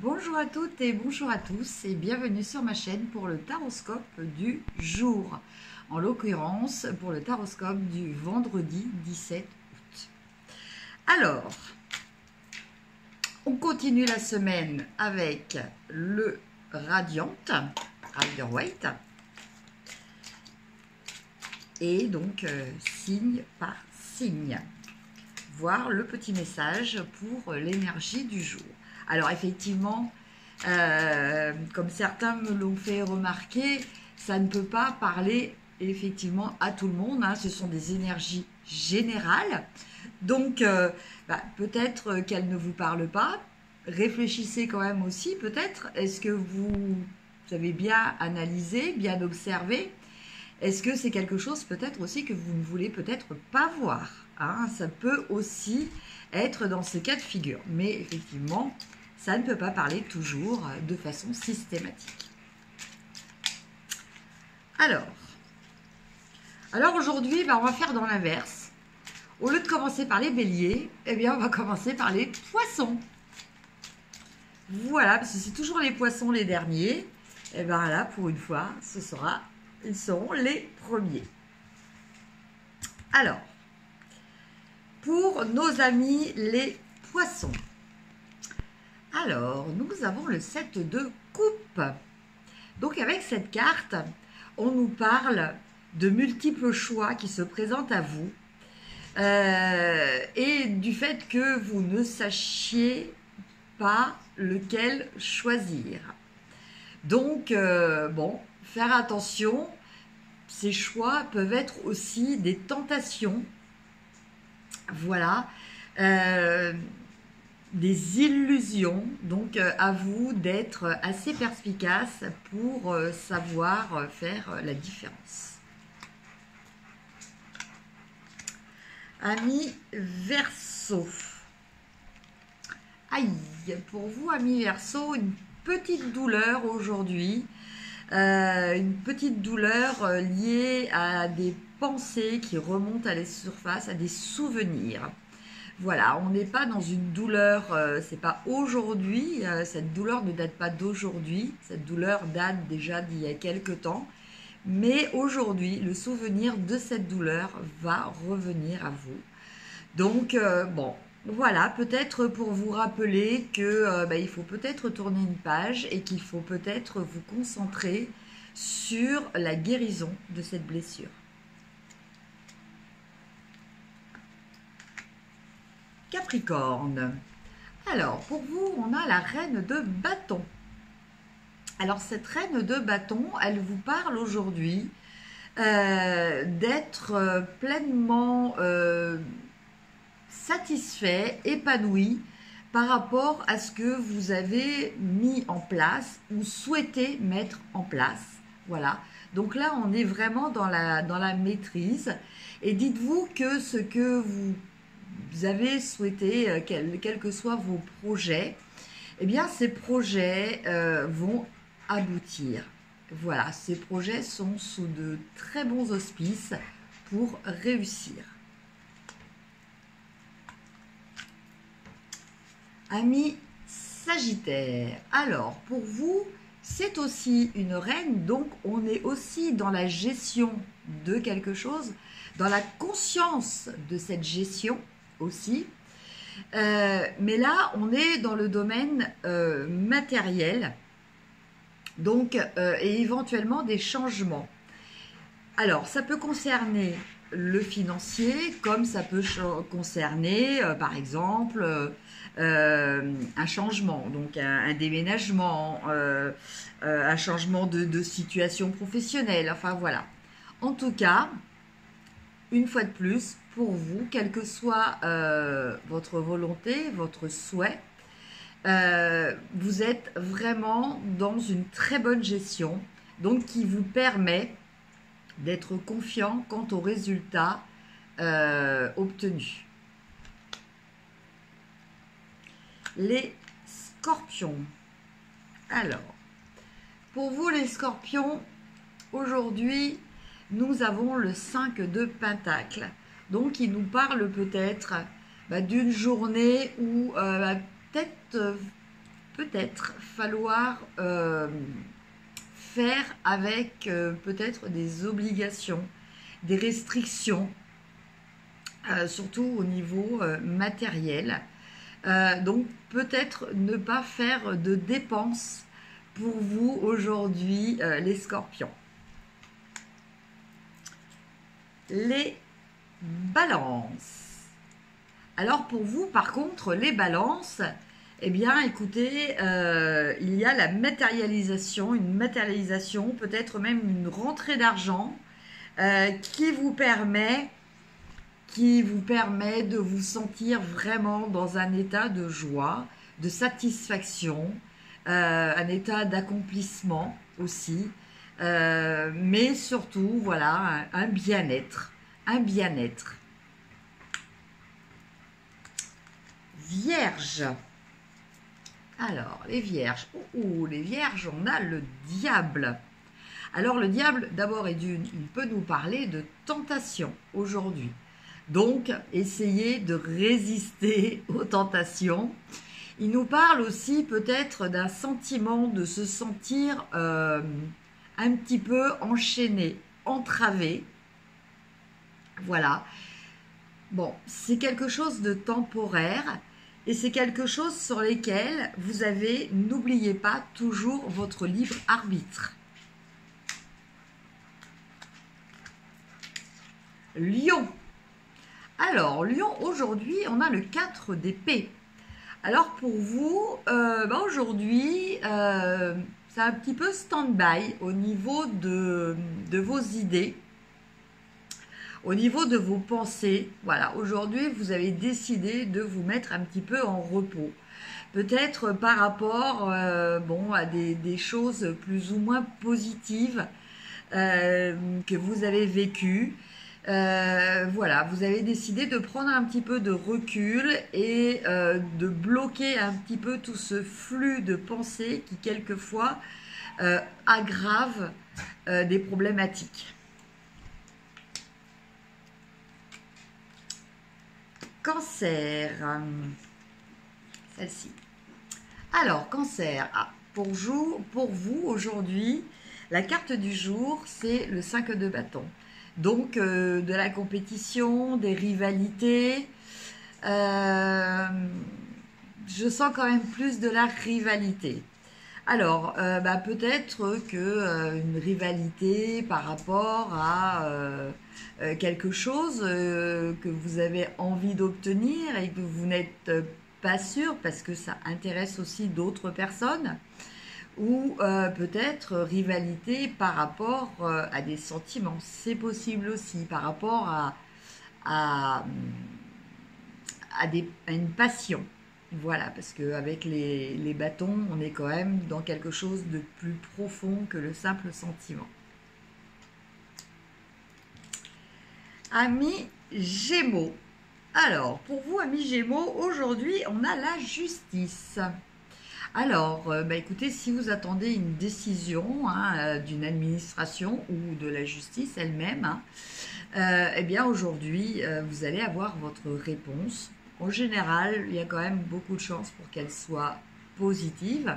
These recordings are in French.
Bonjour à toutes et bonjour à tous et bienvenue sur ma chaîne pour le taroscope du jour. En l'occurrence pour le taroscope du vendredi 17 août. Alors, on continue la semaine avec le Radiant, Rider-Waite. Et donc signe par signe. Voir le petit message pour l'énergie du jour. Alors effectivement, comme certains me l'ont fait remarquer, ça ne peut pas parler effectivement à tout le monde, hein. Ce sont des énergies générales. Donc peut-être qu'elles ne vous parlent pas. Réfléchissez quand même aussi peut-être. Est-ce que vous avez bien analysé, bien observé? Est-ce que c'est quelque chose peut-être aussi que vous ne voulez peut-être pas voir, hein? Ça peut aussi être dans ce cas de figure. Mais effectivement, ça ne peut pas parler toujours de façon systématique. Alors aujourd'hui, on va faire dans l'inverse. Au lieu de commencer par les béliers, eh bien, on va commencer par les poissons. Voilà, parce que c'est toujours les poissons les derniers. Et bien là, pour une fois, ils seront les premiers. Alors, pour nos amis les poissons. Alors, nous avons le 7 de coupe. Donc, avec cette carte, on nous parle de multiples choix qui se présentent à vous et du fait que vous ne sachiez pas lequel choisir. Donc, faire attention, ces choix peuvent être aussi des tentations. Voilà. Des illusions, donc à vous d'être assez perspicace pour savoir faire la différence. Amis Verseau. Aïe, pour vous amis Verseau, une petite douleur aujourd'hui, une petite douleur liée à des pensées qui remontent à la surface, à des souvenirs. Voilà, on n'est pas dans une douleur, c'est pas aujourd'hui, cette douleur ne date pas d'aujourd'hui, cette douleur date déjà d'il y a quelque temps, mais aujourd'hui, le souvenir de cette douleur va revenir à vous. Donc, voilà, peut-être pour vous rappeler que il faut peut-être tourner une page et qu'il faut peut-être vous concentrer sur la guérison de cette blessure. Capricorne. Alors, pour vous, on a la reine de bâton. Alors, cette reine de bâton, elle vous parle aujourd'hui d'être pleinement satisfait, épanoui par rapport à ce que vous avez mis en place ou souhaitez mettre en place. Voilà. Donc là, on est vraiment dans la maîtrise. Et dites-vous que ce que vous avez souhaité, quels que soient vos projets, eh bien ces projets vont aboutir. Voilà, ces projets sont sous de très bons auspices pour réussir. Amis Sagittaire, alors pour vous, c'est aussi une reine, donc on est aussi dans la gestion de quelque chose, dans la conscience de cette gestion aussi. Mais là, on est dans le domaine matériel, donc, et éventuellement des changements. Alors, ça peut concerner le financier, comme ça peut concerner, par exemple, un changement, donc un déménagement, un changement de situation professionnelle, enfin voilà. En tout cas, une fois de plus, pour vous, quelle que soit votre volonté, votre souhait, vous êtes vraiment dans une très bonne gestion, donc qui vous permet d'être confiant quant aux résultats obtenus. Les scorpions. Alors, pour vous les scorpions, aujourd'hui, nous avons le 5 de Pentacle. Donc, il nous parle peut-être d'une journée où peut-être peut-être falloir faire avec peut-être des obligations, des restrictions, surtout au niveau matériel. Donc peut-être ne pas faire de dépenses pour vous aujourd'hui, les scorpions. Les balances. Alors pour vous, par contre, les balances, eh bien, écoutez, il y a la matérialisation, une matérialisation, peut-être même une rentrée d'argent qui vous permet de vous sentir vraiment dans un état de joie, de satisfaction, un état d'accomplissement aussi, mais surtout, voilà, un bien-être, un bien-être. Vierge. Alors, les vierges. Les vierges, on a le diable. Alors, le diable, d'abord et d'une, il peut nous parler de tentation aujourd'hui. Donc, essayez de résister aux tentations. Il nous parle aussi peut-être d'un sentiment de se sentir un petit peu enchaîné, entravé. Voilà. Bon, c'est quelque chose de temporaire et c'est quelque chose sur lequel vous avez, n'oubliez pas, toujours votre libre arbitre. Lion. Alors, Lion, aujourd'hui, on a le 4 d'épée. Alors, pour vous, aujourd'hui, c'est un petit peu stand-by au niveau de vos idées, au niveau de vos pensées. Voilà, aujourd'hui, vous avez décidé de vous mettre un petit peu en repos. Peut-être par rapport à des choses plus ou moins positives que vous avez vécues. Voilà, vous avez décidé de prendre un petit peu de recul et de bloquer un petit peu tout ce flux de pensées qui quelquefois aggrave des problématiques. Cancer, celle-ci. Alors, Cancer, pour vous aujourd'hui, la carte du jour, c'est le 5 de bâton. Donc, de la compétition, des rivalités. Je sens quand même plus de la rivalité. Alors, peut-être qu'une rivalité par rapport à quelque chose que vous avez envie d'obtenir et que vous n'êtes pas sûr parce que ça intéresse aussi d'autres personnes. Ou peut-être rivalité par rapport à des sentiments. C'est possible aussi, par rapport à une passion. Voilà, parce qu'avec les bâtons, on est quand même dans quelque chose de plus profond que le simple sentiment. Amis Gémeaux. Alors, pour vous, amis Gémeaux, aujourd'hui, on a la justice. Alors, écoutez, si vous attendez une décision d'une administration ou de la justice elle-même, eh bien aujourd'hui, vous allez avoir votre réponse. En général, il y a quand même beaucoup de chances pour qu'elle soit positive.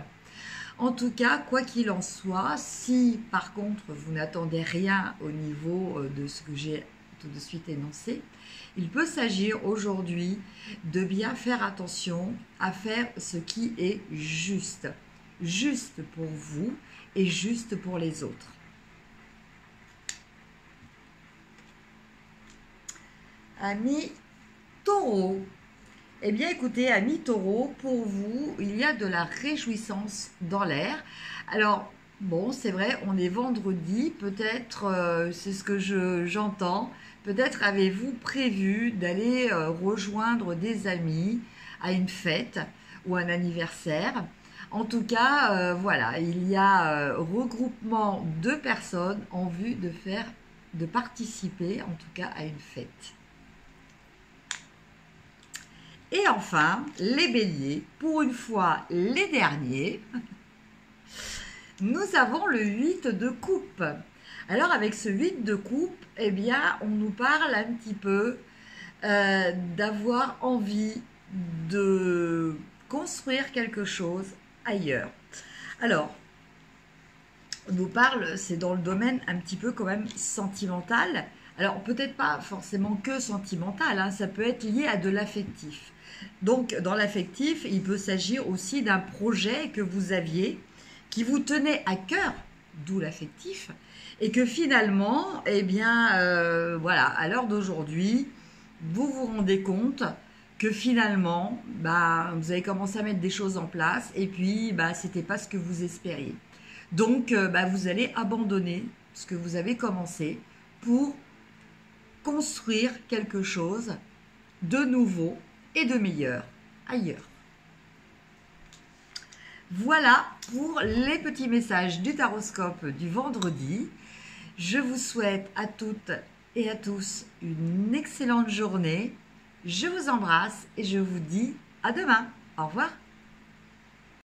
En tout cas, quoi qu'il en soit, si par contre vous n'attendez rien au niveau de ce que j'ai tout de suite énoncé, il peut s'agir aujourd'hui de bien faire attention à faire ce qui est juste. Juste pour vous et juste pour les autres. Amis Taureau. Eh bien écoutez, amis Taureau, pour vous, il y a de la réjouissance dans l'air. Alors, bon, c'est vrai, on est vendredi, peut-être, c'est ce que j'entends, peut-être avez-vous prévu d'aller rejoindre des amis à une fête ou un anniversaire. En tout cas, voilà, il y a regroupement de personnes en vue de participer, en tout cas, à une fête. Et enfin, les béliers, pour une fois les derniers, nous avons le 8 de coupe. Alors avec ce 8 de coupe, eh bien, on nous parle un petit peu d'avoir envie de construire quelque chose ailleurs. Alors, on nous parle, c'est dans le domaine un petit peu quand même sentimental. Alors, peut-être pas forcément que sentimental, hein, ça peut être lié à de l'affectif. Donc, dans l'affectif, il peut s'agir aussi d'un projet que vous aviez, qui vous tenait à cœur, d'où l'affectif, et que finalement, eh bien, voilà, à l'heure d'aujourd'hui, vous vous rendez compte que finalement, bah, vous avez commencé à mettre des choses en place, et puis, bah, c'était pas ce que vous espériez. Donc, bah, vous allez abandonner ce que vous avez commencé pour construire quelque chose de nouveau et de meilleur ailleurs. Voilà pour les petits messages du taroscope du vendredi. Je vous souhaite à toutes et à tous une excellente journée. Je vous embrasse et je vous dis à demain. Au revoir.